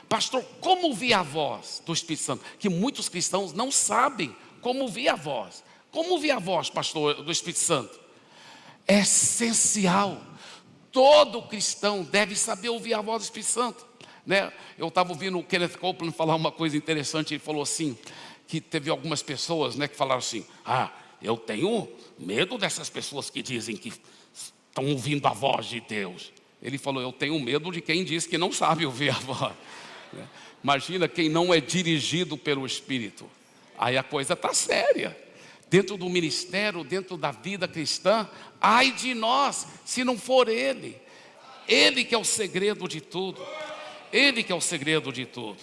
Pastor, como ouvir a voz do Espírito Santo? Que muitos cristãos não sabem como ouvir a voz. Como ouvir a voz, pastor, do Espírito Santo? É essencial. Todo cristão deve saber ouvir a voz do Espírito Santo, né? Eu estava ouvindo o Kenneth Copeland falar uma coisa interessante. Ele falou assim, que teve algumas pessoas, né, que falaram assim: eu tenho medo dessas pessoas que dizem que estão ouvindo a voz de Deus. Ele falou: eu tenho medo de quem diz que não sabe ouvir a voz. Imagina quem não é dirigido pelo Espírito. Aí a coisa está séria. Dentro do ministério, dentro da vida cristã, ai de nós, se não for Ele. Ele que é o segredo de tudo. Ele que é o segredo de tudo.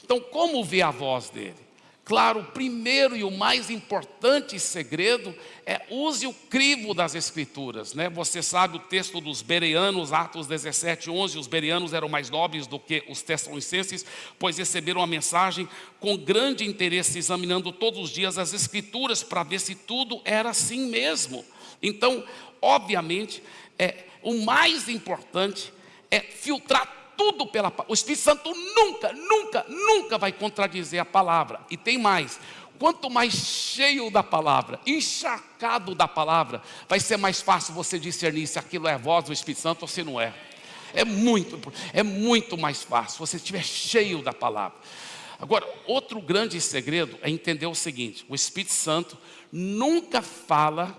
Então, como ver a voz dele? Claro, o primeiro e o mais importante segredo é use o crivo das Escrituras, né? Você sabe o texto dos bereanos, Atos 17:11, os bereanos eram mais nobres do que os tessalonicenses, pois receberam a mensagem com grande interesse, examinando todos os dias as Escrituras para ver se tudo era assim mesmo. Então, obviamente, o mais importante é filtrar tudo pela palavra. O Espírito Santo nunca vai contradizer a palavra. E tem mais: quanto mais cheio da palavra, encharcado da palavra, vai ser mais fácil você discernir se aquilo é a voz do Espírito Santo ou se não é. É muito mais fácil se você estiver cheio da palavra. Agora, outro grande segredo é entender o seguinte: o Espírito Santo nunca fala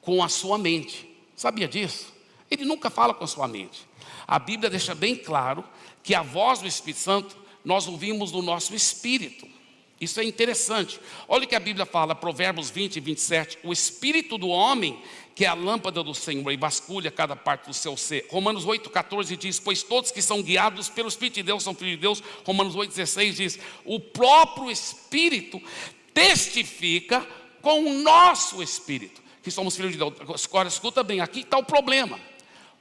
com a sua mente. Sabia disso? Ele nunca fala com a sua mente. A Bíblia deixa bem claro que a voz do Espírito Santo nós ouvimos no nosso espírito. Isso é interessante. Olha o que a Bíblia fala, Provérbios 20:27. O espírito do homem, que é a lâmpada do Senhor, e vasculha cada parte do seu ser. Romanos 8:14 diz: pois todos que são guiados pelo Espírito de Deus são filhos de Deus. Romanos 8:16 diz: o próprio Espírito testifica com o nosso espírito que somos filhos de Deus. Agora escuta bem, aqui está o problema.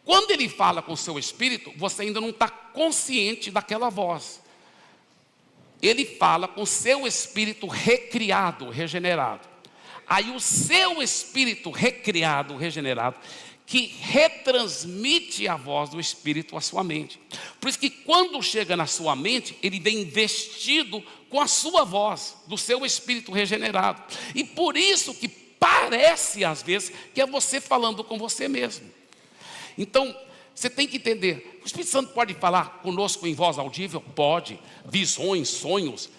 Quando ele fala com o seu espírito, você ainda não está consciente daquela voz. Ele fala com o seu espírito recriado, regenerado. Aí o seu espírito recriado, regenerado, que retransmite a voz do Espírito à sua mente. Por isso que quando chega na sua mente, ele vem investido com a sua voz, do seu espírito regenerado. E por isso que parece às vezes que é você falando com você mesmo. Então, você tem que entender, o Espírito Santo pode falar conosco em voz audível? Pode. Visões, sonhos,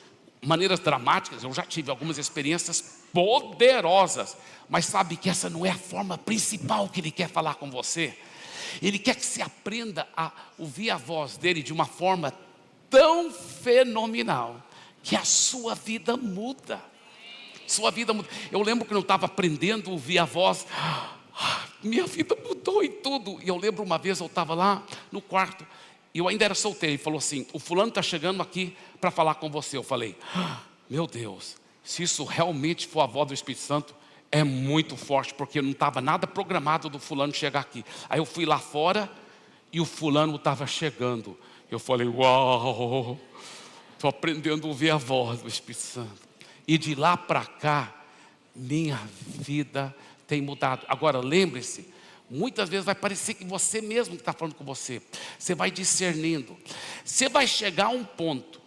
maneiras dramáticas. Eu já tive algumas experiências poderosas. Mas sabe que essa não é a forma principal que Ele quer falar com você. Ele quer que você aprenda a ouvir a voz dEle de uma forma tão fenomenal que a sua vida muda. Sua vida muda. Eu lembro que eu estava aprendendo a ouvir a voz, minha vida mudou e tudo. E eu lembro uma vez eu estava lá no quarto, e eu ainda era solteiro. Ele falou assim: o fulano está chegando aqui para falar com você. Eu falei: meu Deus, se isso realmente for a voz do Espírito Santo, é muito forte, porque não estava nada programado do fulano chegar aqui. Aí eu fui lá fora e o fulano estava chegando. Eu falei: uau, estou aprendendo a ouvir a voz do Espírito Santo. E de lá para cá, minha vida tem mudado. Agora lembre-se, muitas vezes vai parecer que você mesmo está falando com você. Você vai discernindo. Você vai chegar a um ponto,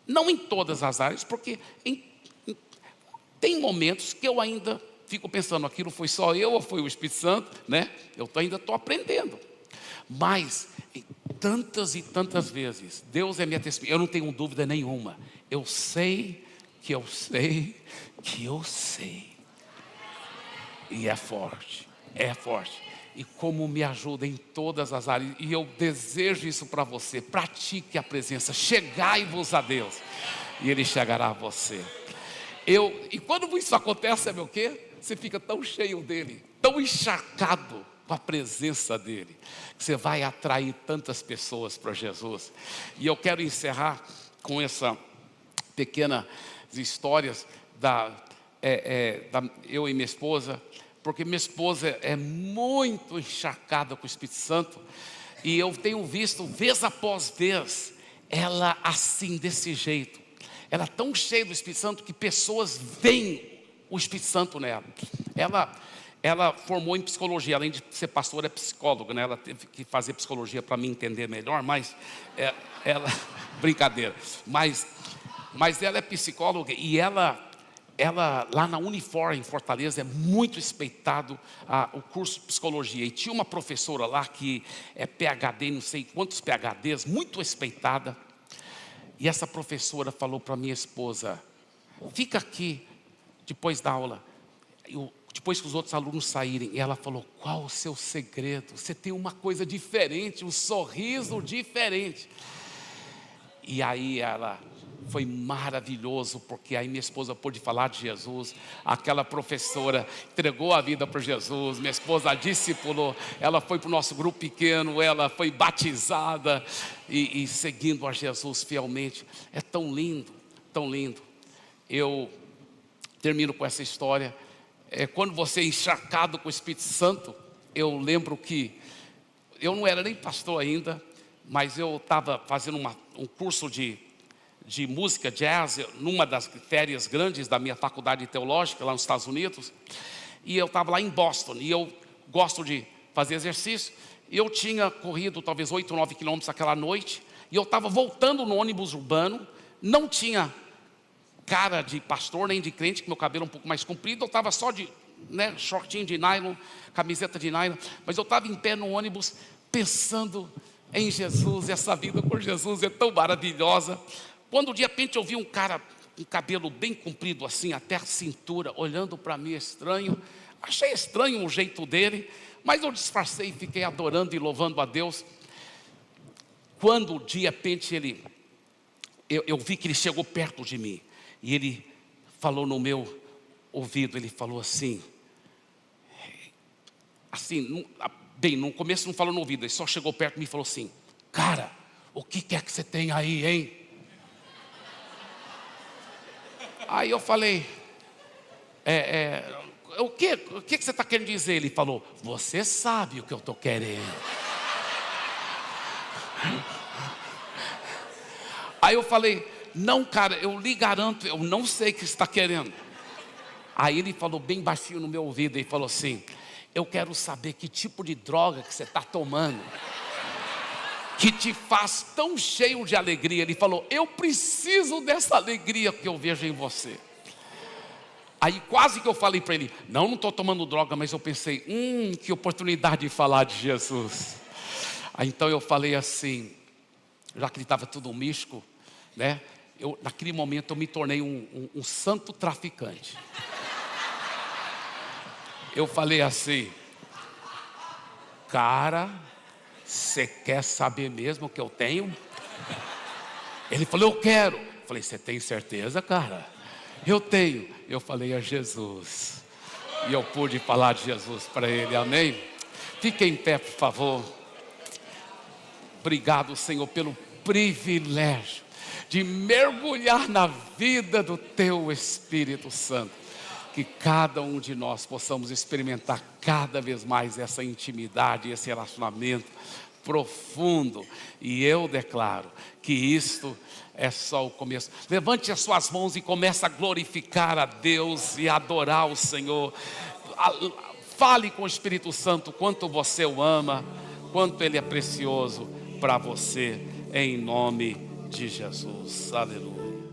não em todas as áreas, porque tem momentos que eu ainda fico pensando, aquilo foi só eu ou foi o Espírito Santo, né? Eu ainda estou aprendendo. Mas tantas e tantas vezes, Deus é minha testemunha, eu não tenho dúvida nenhuma. Eu sei que eu sei que eu sei. E é forte, é forte. E como me ajuda em todas as áreas. E eu desejo isso para você. Pratique a presença. Chegai-vos a Deus, e Ele chegará a você. E quando isso acontece, sabe o quê? Você fica tão cheio dEle, tão encharcado com a presença dEle, que você vai atrair tantas pessoas para Jesus. E eu quero encerrar com essa pequena histórias eu e minha esposa, porque minha esposa é muito encharcada com o Espírito Santo, e eu tenho visto vez após vez ela assim, desse jeito. Ela é tão cheia do Espírito Santo que pessoas veem o Espírito Santo nela. ela formou em psicologia, além de ser pastora, é psicóloga, né? Ela teve que fazer psicologia para me entender melhor, mas ela, brincadeira, mas ela é psicóloga e ela lá na Unifor em Fortaleza é muito respeitado o curso de psicologia. E tinha uma professora lá que é PhD, não sei quantos PhDs, muito respeitada. E essa professora falou para minha esposa: fica aqui depois da aula, depois que os outros alunos saírem. E ela falou: qual o seu segredo? Você tem uma coisa diferente, um sorriso diferente. E aí foi maravilhoso, porque aí minha esposa pôde falar de Jesus. Aquela professora entregou a vida para Jesus, minha esposa a discipulou, ela foi para o nosso grupo pequeno, ela foi batizada e seguindo a Jesus fielmente. É tão lindo, tão lindo. Eu termino com essa história. Quando você é encharcado com o Espírito Santo, eu lembro que eu não era nem pastor ainda, mas eu estava fazendo um curso de música, jazz, numa das férias grandes da minha faculdade teológica, lá nos Estados Unidos. E eu estava lá em Boston, e eu gosto de fazer exercício. E eu tinha corrido talvez 8 ou 9 quilômetros aquela noite, e eu estava voltando no ônibus urbano. Não tinha cara de pastor, nem de crente, que meu cabelo um pouco mais comprido. Eu estava só de shortinho de nylon, camiseta de nylon. Mas eu estava em pé no ônibus, pensando em Jesus. Essa vida com Jesus é tão maravilhosa. Quando de repente eu vi um cara com cabelo bem comprido assim, até a cintura, olhando para mim estranho. Achei estranho o jeito dele, mas eu disfarcei e fiquei adorando e louvando a Deus. Quando de repente eu vi que ele chegou perto de mim, e ele falou no meu ouvido, ele falou assim, no começo não falou no ouvido, ele só chegou perto de mim e falou assim: cara, o que é que você tem aí, hein? Aí eu falei: o que você está querendo dizer? Ele falou: você sabe o que eu estou querendo. Aí eu falei: não, cara, eu lhe garanto, eu não sei o que você está querendo. Aí ele falou bem baixinho no meu ouvido, ele falou assim: eu quero saber que tipo de droga que você está tomando, que te faz tão cheio de alegria. Ele falou: eu preciso dessa alegria que eu vejo em você. Aí quase que eu falei para ele: não estou tomando droga, mas eu pensei, que oportunidade de falar de Jesus. Aí então eu falei assim, já que ele estava tudo místico, né? Naquele momento eu me tornei um santo traficante. Eu falei assim: cara, você quer saber mesmo o que eu tenho? Ele falou: eu quero. Eu falei: você tem certeza, cara? Eu tenho. Eu falei: é Jesus. E eu pude falar de Jesus para ele, amém? Fique em pé, por favor. Obrigado, Senhor, pelo privilégio de mergulhar na vida do Teu Espírito Santo. Que cada um de nós possamos experimentar cada vez mais essa intimidade, esse relacionamento profundo. E eu declaro que isto é só o começo. Levante as suas mãos e comece a glorificar a Deus e a adorar o Senhor. Fale com o Espírito Santo quanto você o ama, quanto Ele é precioso para você, em nome de Jesus. Aleluia.